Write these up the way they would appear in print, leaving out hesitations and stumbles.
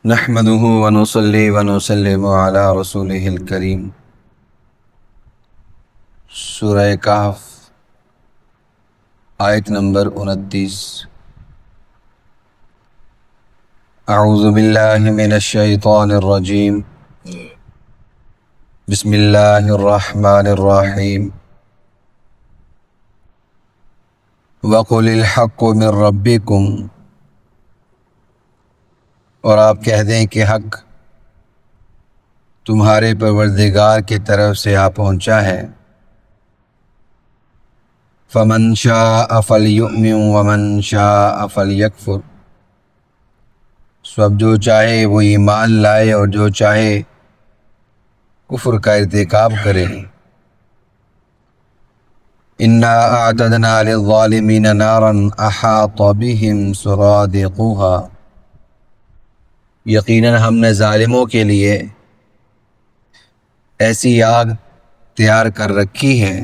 نحمده ونصلي ونسلم على رسوله الكريم۔ سورہ کہف آیت نمبر 29۔ اعوذ باللہ من الشیطان الرجیم، بسم اللہ الرحمن الرحیم۔ وَقُلِ الْحَقُّ مِن رَبِّكُمْ، اور آپ کہہ دیں کہ حق تمہارے پروردگار کی طرف سے آ پہنچا ہے۔ فَمَن شَاءَ فَلْيُؤْمِن وَمَن شَاءَ فَلْيَكْفُرْ، سو اب جو چاہے وہ ایمان لائے اور جو چاہے کفر کا ارتکاب کرے۔ إِنَّا أَعْتَدْنَا لِلظَّالِمِينَ نَارًا أَحَاطَ بِهِمْ سُرَادِقُهَا، یقیناً ہم نے ظالموں کے لیے ایسی آگ تیار کر رکھی ہے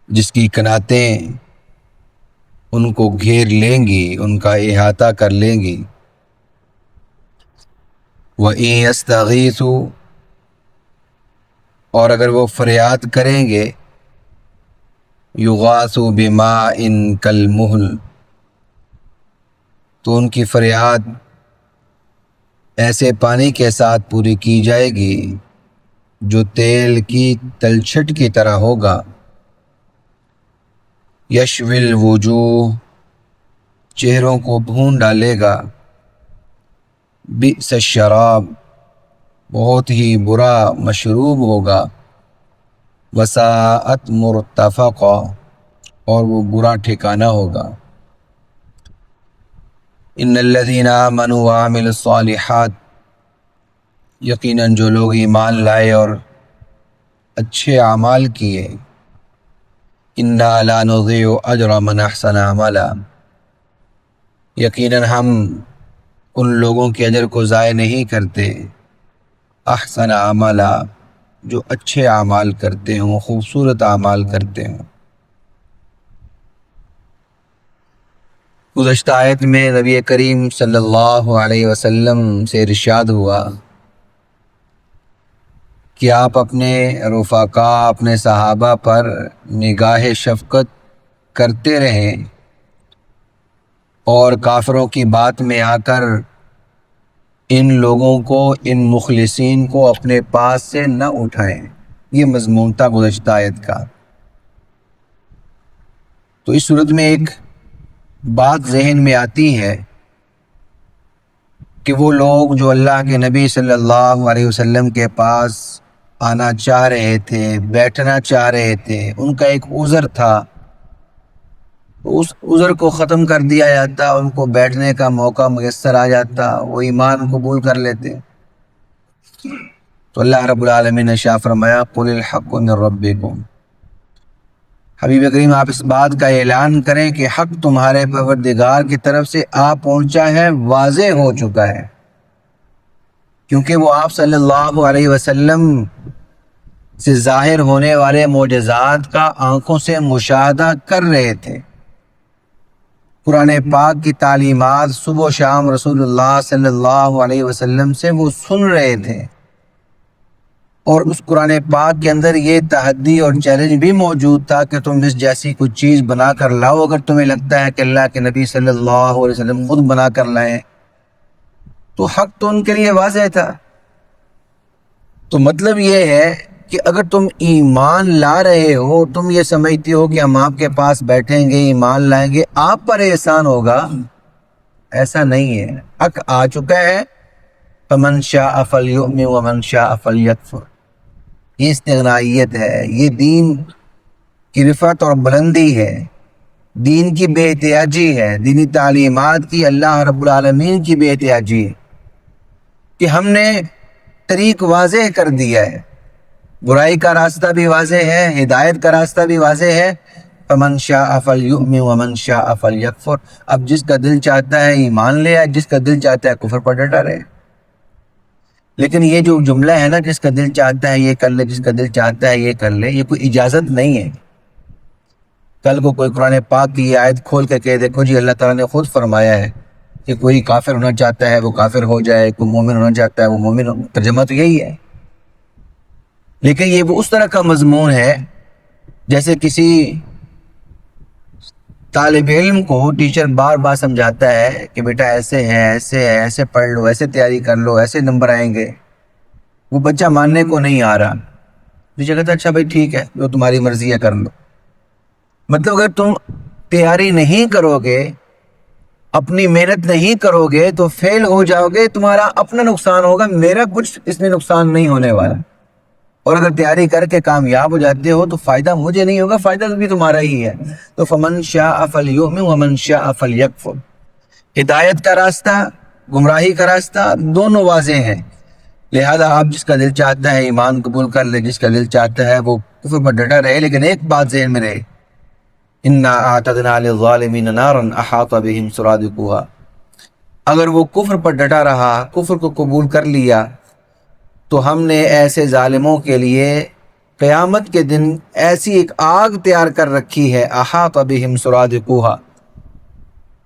جس کی کناتیں ان کو گھیر لیں گی، ان کا احاطہ کر لیں گی۔ وَإِن يَسْتَغِيثُوا، اور اگر وہ فریاد کریں گے، يُغَاثُوا بِمَاءٍ كَالْمُهْلِ، تو ان کی فریاد ایسے پانی کے ساتھ پوری کی جائے گی جو تیل کی تلچھٹ کی طرح ہوگا۔ یشوی الوجوہ، چہروں کو بھون ڈالے گا۔ بئس الشراب، بہت ہی برا مشروب ہوگا۔ وساءت مرتفقا، اور وہ برا ٹھکانہ ہوگا۔ ان الذین آمنوا وعملوا الصالحات، یقیناً جو لوگ ایمان لائے اور اچھے اعمال کیے۔ انا لا نضیع اجر من احسن عملا، یقیناً ہم ان لوگوں کے اجر کو ضائع نہیں کرتے۔ احسن عملا، جو اچھے اعمال کرتے ہوں، خوبصورت اعمال کرتے ہوں۔ گزشتہ آیت میں نبی کریم صلی اللہ علیہ وسلم سے ارشاد ہوا کہ آپ اپنے رفقاء، اپنے صحابہ پر نگاہ شفقت کرتے رہیں اور کافروں کی بات میں آ کر ان لوگوں کو، ان مخلصین کو اپنے پاس سے نہ اٹھائیں۔ یہ مضمون تھا گزشتہ آیت کا۔ تو اس صورت میں ایک بات ذہن میں آتی ہے کہ وہ لوگ جو اللہ کے نبی صلی اللہ علیہ وسلم کے پاس آنا چاہ رہے تھے، بیٹھنا چاہ رہے تھے، ان کا ایک عذر تھا، اس عذر کو ختم کر دیا جاتا، ان کو بیٹھنے کا موقع میسر آ جاتا، وہ ایمان قبول کر لیتے۔ تو اللہ رب العالمین نے ارشاد فرمایا قُلِ الْحَقُّ مِن رَبِّكُمْ، حبیب کریم آپ اس بات کا اعلان کریں کہ حق تمہارے پروردگار کی طرف سے آ پہنچا ہے، واضح ہو چکا ہے، کیونکہ وہ آپ صلی اللہ علیہ وسلم سے ظاہر ہونے والے معجزات کا آنکھوں سے مشاہدہ کر رہے تھے۔ قرآن پاک کی تعلیمات صبح و شام رسول اللہ صلی اللہ علیہ وسلم سے وہ سن رہے تھے، اور اس قرآن پاک کے اندر یہ تحدی اور چیلنج بھی موجود تھا کہ تم اس جیسی کچھ چیز بنا کر لاؤ اگر تمہیں لگتا ہے کہ اللہ کے نبی صلی اللہ علیہ وسلم خود بنا کر لائیں۔ تو حق تو ان کے لیے واضح تھا۔ تو مطلب یہ ہے کہ اگر تم ایمان لا رہے ہو، تم یہ سمجھتے ہو کہ ہم آپ کے پاس بیٹھیں گے، ایمان لائیں گے، آپ پر احسان ہوگا، ایسا نہیں ہے۔ حق آ چکا ہے۔ فَمَن شَاءَ فَلْيُؤْمِن وَمَن شَاءَ فَلْيَكْفُرْ، یہ استغنائیت ہے، یہ دین کی رفعت اور بلندی ہے، دین کی بے احتیاجی ہے، دینی تعلیمات کی اللہ رب العالمین کی بے احتیاجی ہے کہ ہم نے طریق واضح کر دیا ہے، برائی کا راستہ بھی واضح ہے، ہدایت کا راستہ بھی واضح ہے۔ فَمَن شَاءَ فَلْيُؤْمِن وَمَن شَاءَ فَلْيَكْفُرْ، اب جس کا دل چاہتا ہے ایمان لے آئے، جس کا دل چاہتا ہے کفر پر ڈٹا رہے۔ لیکن یہ جو جملہ ہے نا، جس کا دل چاہتا ہے یہ کر لے، جس کا دل چاہتا ہے یہ کر لے، یہ کوئی اجازت نہیں ہے۔ کل کو کوئی قرآن پاک کی یہ آیت کھول کے کہہ دیکھو جی اللہ تعالیٰ نے خود فرمایا ہے کہ کوئی کافر ہونا چاہتا ہے وہ کافر ہو جائے، کوئی مومن ہونا چاہتا ہے وہ مومن ہو، ترجمہ تو یہی ہے۔ لیکن یہ وہ اس طرح کا مضمون ہے جیسے کسی طالب علم کو ٹیچر بار بار سمجھاتا ہے کہ بیٹا ایسے ہے، ایسے ہے، ایسے پڑھ لو، ایسے تیاری کر لو، ایسے نمبر آئیں گے، وہ بچہ ماننے کو نہیں آ رہا۔ ٹیچر کہتا ہے اچھا بھائی ٹھیک ہے، جو تمہاری مرضی ہے کر لو۔ مطلب اگر تم تیاری نہیں کرو گے، اپنی محنت نہیں کرو گے تو فیل ہو جاؤ گے، تمہارا اپنا نقصان ہوگا، میرا کچھ اس میں نقصان نہیں ہونے والا۔ اور اگر تیاری کر کے کامیاب ہو جاتے ہو تو فائدہ مجھے نہیں ہوگا، فائدہ بھی تمہارا ہی ہے۔ تو فمن شاء فلیؤمن ومن شاء فلیکفر، ہدایت کا راستہ، گمراہی کا راستہ دونوں واضح ہیں، لہذا آپ جس کا دل چاہتا ہے ایمان قبول کر لے، جس کا دل چاہتا ہے وہ کفر پر ڈٹا رہے، لیکن ایک بات ذہن میں رہے، انا اعتدنا للظالمین نارا احاط بهم سرادقها، اگر وہ کفر پر ڈٹا رہا، کفر کو قبول کر لیا، تو ہم نے ایسے ظالموں کے لیے قیامت کے دن ایسی ایک آگ تیار کر رکھی ہے، احاط بهم سرادقها،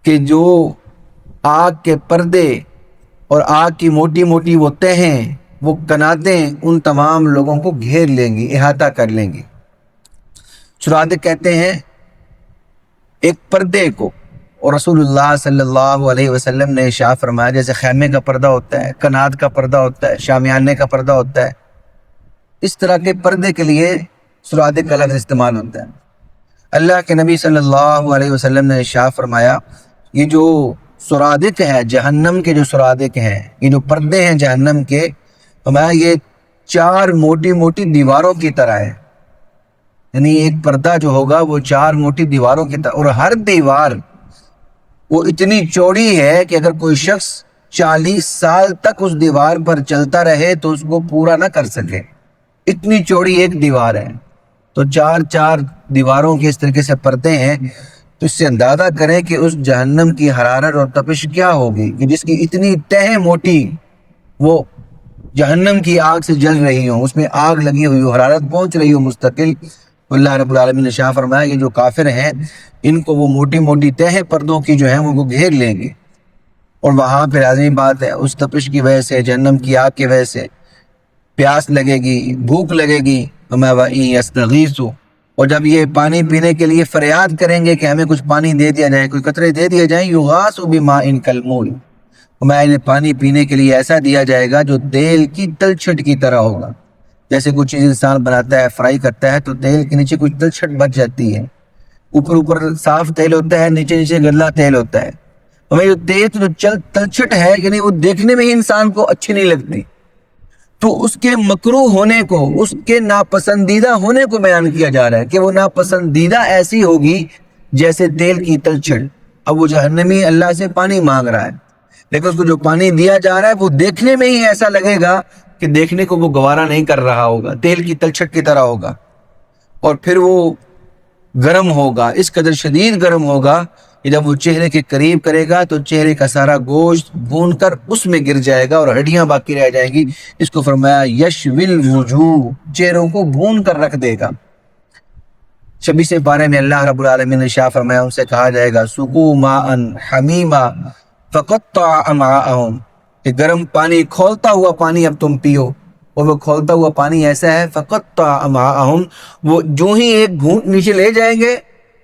کہ جو آگ کے پردے اور آگ کی موٹی موٹی وہ تہیں، وہ کناتیں ان تمام لوگوں کو گھیر لیں گی، احاطہ کر لیں گی۔ سرادق کہتے ہیں ایک پردے کو، اور رسول اللہ صلی اللہ علیہ وسلم نے ارشاد فرمایا جیسے خیمے کا پردہ ہوتا ہے، کنات کا پردہ ہوتا ہے، شامیانے کا پردہ ہوتا ہے، اس طرح کے پردے کے لیے سرادق کا لفظ استعمال ہوتا ہے۔ اللہ کے نبی صلی اللہ علیہ وسلم نے ارشاد فرمایا یہ جو سرادق ہے، جہنم کے جو سرادق ہیں، یہ جو پردے ہیں جہنم کے، فرمایا یہ 4 موٹی موٹی دیواروں کی طرح ہے، یعنی ایک پردہ جو ہوگا وہ 4 موٹی دیواروں کی طرح، اور ہر دیوار وہ اتنی چوڑی ہے کہ اگر کوئی شخص 40 سال تک اس دیوار پر چلتا رہے تو اس کو پورا نہ کر سکے، اتنی چوڑی ایک دیوار ہے۔ تو 4 دیواروں کی اس طریقے سے پردے ہیں، تو اس سے اندازہ کریں کہ اس جہنم کی حرارت اور تپش کیا ہوگی کہ جس کی اتنی تہ موٹی وہ جہنم کی آگ سے جل رہی ہوں، اس میں آگ لگی ہوئی ہو، حرارت پہنچ رہی ہو مستقل۔ اللہ رب العالمین نے شاہ فرمایا یہ جو کافر ہیں ان کو وہ موٹی موٹی تہ پردوں کی جو ہیں وہ گھیر لیں گے، اور وہاں پہ لازمی بات ہے اس تپش کی وجہ سے، جہنم کی آگ کی وجہ سے پیاس لگے گی، بھوک لگے گی، وَمَا وَإِن يَسْتَغِيثُوا، اور جب یہ پانی پینے کے لیے فریاد کریں گے کہ ہمیں کچھ پانی دے دیا جائے، کوئی قطرے دے دیا جائیں، يُغَاثُ بِمَاءٍ كَالْمُهْلِ، میں انہیں پانی پینے کے لیے ایسا دیا جائے گا جو تیل کی تلچھٹ کی طرح ہوگا۔ جیسے کوئی چیز انسان بناتا ہے، فرائی کرتا ہے، تو تیل کے نیچے کچھ تلچھٹ بچ جاتی ہے، اوپر صاف تیل ہوتا ہے، نیچے گندہ تیل ہوتا ہے، ہمیں جو تیل جو تلچھٹ ہے یعنی وہ دیکھنے میں ہی انسان کو اچھی نہیں لگتی، تو اس کے مکروہ ہونے کو، اس کے ناپسندیدہ ہونے کو بیان کیا جا رہا ہے کہ وہ ناپسندیدہ ایسی ہوگی جیسے تیل کی تلچھٹ۔ اب وہ جہنمی اللہ سے پانی مانگ رہا ہے، لیکن اس کو جو پانی دیا جا رہا ہے وہ دیکھنے میں ہی ایسا لگے گا کہ دیکھنے کو وہ گوارا نہیں کر رہا ہوگا، تیل کی تلچھٹ کی طرح ہوگا، اور پھر وہ گرم ہوگا، اس قدر شدید گرم ہوگا کہ جب وہ چہرے کے قریب کرے گا تو چہرے کا سارا گوشت بھون کر اس میں گر جائے گا اور ہڈیاں باقی رہ جائیں گی۔ اس کو فرمایا یشوی الوجوہ، چہروں کو بھون کر رکھ دے گا۔ 26 پارے میں اللہ رب العالمین نے شاہ فرمایا ان سے کہا جائے گا سقوا ماء حمیما فقطع امعاءهم، کہ گرم پانی، کھولتا ہوا پانی اب تم پیو، اور وہ کھولتا ہوا پانی ایسا ہے فقطع امعاءهم، وہ جو ہی ایک گھونٹ نیچے لے جائیں گے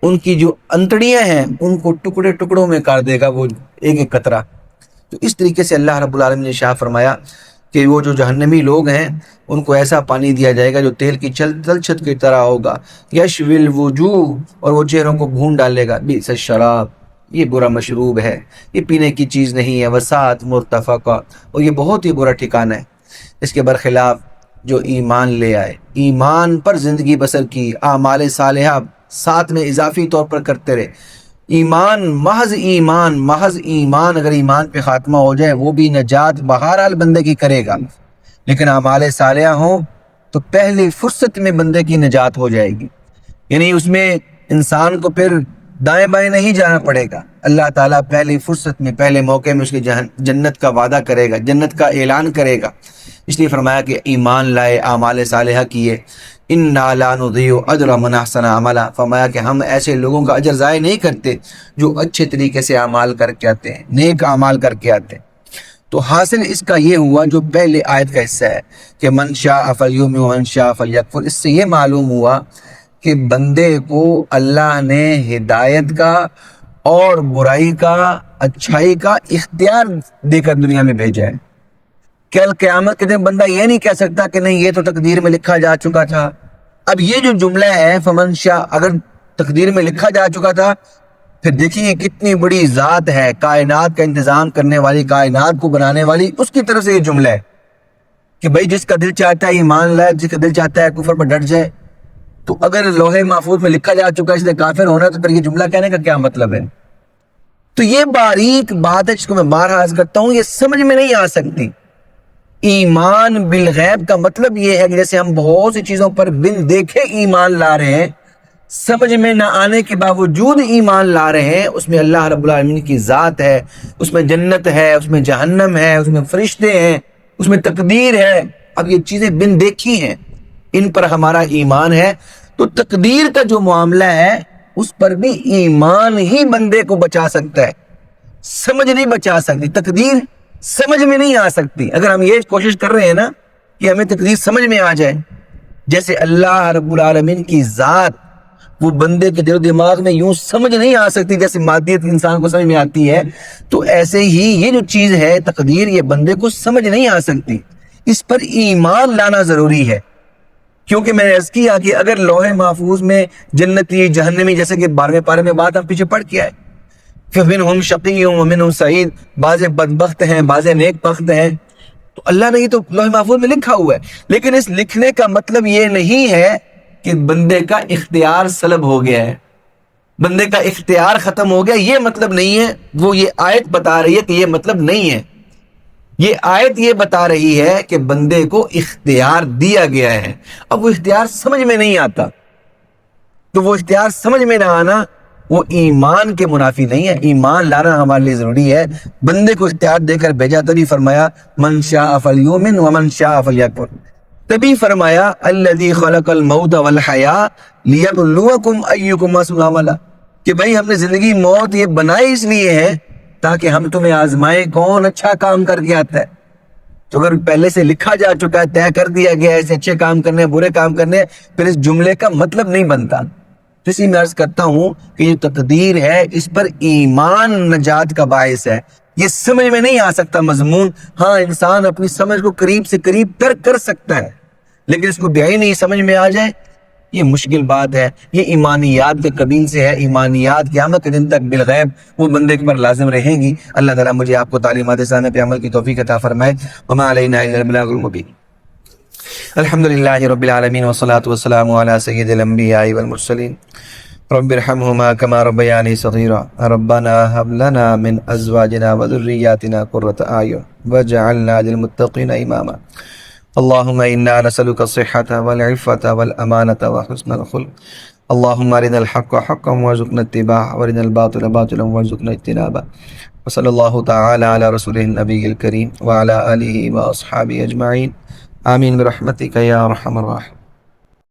ان کی جو انتڑیاں ہیں ان کو ٹکڑے ٹکڑوں میں کر دے گا وہ ایک ایک قطرہ۔ تو اس طریقے سے اللہ رب العالمین نے شاہ فرمایا کہ وہ جو جہنمی لوگ ہیں ان کو ایسا پانی دیا جائے گا جو تیل کی تلچھٹ کی طرح ہوگا، یشوی الوجوہ، اور وہ چہروں کو بھون ڈالے گا، بئس الشراب، یہ برا مشروب ہے، یہ پینے کی چیز نہیں ہے، وساءت مرتفقہ، اور یہ بہت ہی برا ٹھکانہ ہے۔ اس کے برخلاف جو ایمان لے آئے، ایمان پر زندگی بسر کی، اعمال صالحہ ساتھ میں اضافی طور پر کرتے رہے، ایمان، محض ایمان اگر ایمان پہ خاتمہ ہو جائے وہ بھی نجات بہرحال بندے کی کرے گا، لیکن اعمال صالحہ ہوں تو پہلی فرصت میں بندے کی نجات ہو جائے گی، یعنی اس میں انسان کو پھر دائیں بائیں نہیں جانا پڑے گا، اللہ تعالیٰ پہلی فرصت میں پہلے موقع میں اس کی جنت کا وعدہ کرے گا، جنت کا اعلان کرے گا۔ اس لیے فرمایا کہ ایمان لائے، اعمال صالحہ کیے، اِنَّا لَا نُضِيعُ أَجْرَ مَنْ أَحْسَنَ عَمَلًا، فرمایا کہ ہم ایسے لوگوں کا اجر ضائع نہیں کرتے جو اچھے طریقے سے اعمال کر کے آتے ہیں، نیک اعمال کر کے آتے ہیں۔ تو حاصل اس کا یہ ہوا جو پہلے آیت کا حصہ ہے کہ من شاء فلیؤمن ومن شاء فلیکفر، اس سے یہ معلوم ہوا کہ بندے کو اللہ نے ہدایت کا اور برائی کا، اچھائی کا اختیار دے کر دنیا میں بھیجا ہے۔ کل قیامت کے دن بندہ یہ نہیں کہہ سکتا کہ نہیں یہ تو تقدیر میں لکھا جا چکا تھا۔ اب یہ جو جملہ ہے فمن شاء، اگر تقدیر میں لکھا جا چکا تھا، پھر دیکھیے کتنی بڑی ذات ہے، کائنات کا انتظام کرنے والی، کائنات کو بنانے والی، اس کی طرف سے یہ جملہ ہے کہ بھائی جس کا دل چاہتا ہے ایمان لائے، جس کا دل چاہتا ہے کفر پر ڈٹ جائے۔ تو اگر لوح محفوظ میں لکھا جا چکا ہے اس نے کافر ہونا، تو پھر یہ جملہ کہنے کا کیا مطلب ہے؟ تو یہ باریک بات ہے جس کو میں بارہا عرض کرتا ہوں، یہ سمجھ میں نہیں آ سکتی۔ ایمان بالغیب کا مطلب یہ ہے کہ جیسے ہم بہت سی چیزوں پر بن دیکھے ایمان لا رہے ہیں، سمجھ میں نہ آنے کے باوجود ایمان لا رہے ہیں، اس میں اللہ رب العالمین کی ذات ہے، اس میں جنت ہے، اس میں جہنم ہے، اس میں فرشتے ہیں، اس میں تقدیر ہے۔ اب یہ چیزیں بن دیکھی ہیں، ان پر ہمارا ایمان ہے۔ تو تقدیر کا جو معاملہ ہے اس پر بھی ایمان ہی بندے کو بچا سکتا ہے، سمجھ نہیں بچا سکتی، تقدیر سمجھ میں نہیں آ سکتی۔ اگر ہم یہ کوشش کر رہے ہیں نا کہ ہمیں تقدیر سمجھ میں آ جائے، جیسے اللہ رب العالمین کی ذات وہ بندے کے دل و دماغ میں یوں سمجھ نہیں آ سکتی جیسے مادیت انسان کو سمجھ میں آتی ہے، تو ایسے ہی یہ جو چیز ہے تقدیر، یہ بندے کو سمجھ نہیں آ سکتی، اس پر ایمان لانا ضروری ہے۔ کیونکہ میں نے عرض کیا کہ اگر لوح محفوظ میں جنتی جہنمی، جیسے کہ 12ویں پارے میں بات ہم پیچھے پڑھ کے آئے، فَمِنْهُمْ شَقِيٌّ وَمِنْهُمْ سَعِيدٌ، بعض بدبخت ہیں، بعض نیک بخت ہیں، تو اللہ نے یہ تو لوح محفوظ میں لکھا ہوا ہے۔ لیکن اس لکھنے کا مطلب یہ نہیں ہے کہ بندے کا اختیار سلب ہو گیا ہے، بندے کا اختیار ختم ہو گیا، یہ مطلب نہیں ہے۔ وہ یہ آیت بتا رہی ہے کہ یہ مطلب نہیں ہے۔ یہ آیت یہ بتا رہی ہے کہ بندے کو اختیار دیا گیا ہے، اب وہ اختیار سمجھ میں نہیں آتا، تو وہ اختیار سمجھ میں نہ آنا وہ ایمان کے منافی نہیں ہے۔ ایمان لانا ہمارے لیے ضروری ہے۔ بندے کو اختیار دے کر بھیجا، تبھی فرمایا من شاء فلیؤمن ومن شاء فلیکفر، تبھی فرمایا الذی خلق الموت والحیاۃ لیبلوکم ایکم احسن عملا، کہ بھائی ہم نے زندگی موت یہ بنائی اس لیے ہے تاکہ ہم تمہیں آزمائیں کون اچھا کام کر کے آتا ہے۔ تو اگر پہلے سے لکھا جا چکا ہے، طے کر دیا گیا ہے ایسے اچھے کام کرنے برے کام کرنے، پھر اس جملے کا مطلب نہیں بنتا۔ تو اسی میں عرض کرتا ہوں کہ یہ تقدیر ہے، اس پر ایمان نجات کا باعث ہے۔ یہ سمجھ میں نہیں آ سکتا مضمون، ہاں انسان اپنی سمجھ کو قریب سے قریب تر کر سکتا ہے، لیکن اس کو بیائی نہیں سمجھ میں آ جائے یہ مشکل بات ہے۔ یہ ایمانیات کے قبیل سے ہے، ایمانیات قیامت کے دن تک بالغیب وہ بندے کے پر لازم رہیں گی۔ اللہ تعالیٰ مجھے آپ کو تعلیمات اسلامیہ پہ عمل کی توفیق عطا فرمائے۔ وما علینا الا البلاغ المبین۔ الحمدللہ رب العالمین والصلاة والسلام علی سید الانبیاء والمرسلین رب ارحمہما کما ربیانی صغیرا ربنا هب لنا من ازواجنا وذریاتنا قرۃ اعین واجعلنا للمتقین اماما۔ اللهم إنا نسألك الصحة والعفة والأمانة وحسن الخلق، اللهم أرنا الحق حقا وارزقنا اتباعه وأرنا الباطل باطلا وارزقنا اجتنابه، وصلى الله تعالى على رسوله النبي الكريم وعلى آله وأصحابه أجمعين، آمين برحمتك يا أرحم الراحمين۔